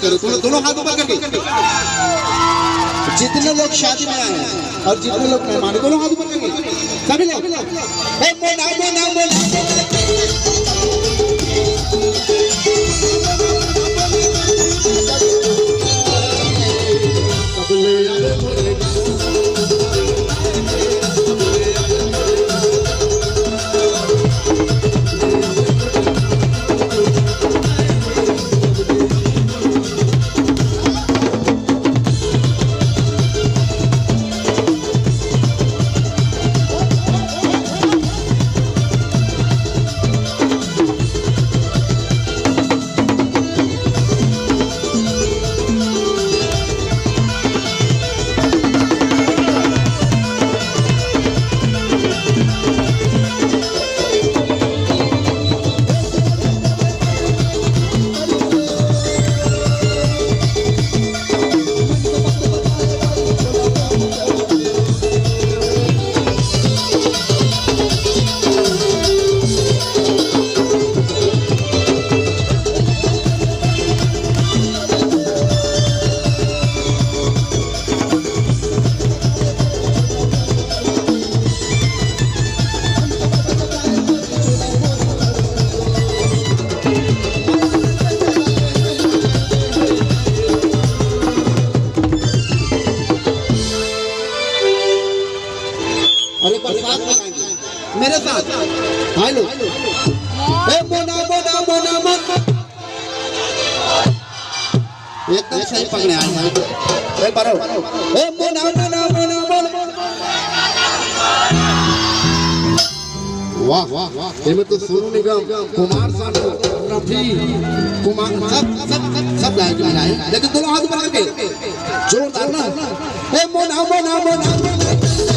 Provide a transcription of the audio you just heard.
करो, दोनों हाथ ऊपर करके। जितने लोग शादी में आए हैं और जितने लोग मेहमान, दोनों हाथ ऊपर करके सभी लोग। मेरे साथ हेलो मोना मोना मोना मोना एकदम सही पकड़े आए एक बार मोना मोना मोना मोना। वाह वाह ये तो सोनू निगम, कुमार सानू, रफी, कुमार सब गाए, लेकिन दोनों हाथ ऊपर करके जोरदार ना। मोना मोना मोना।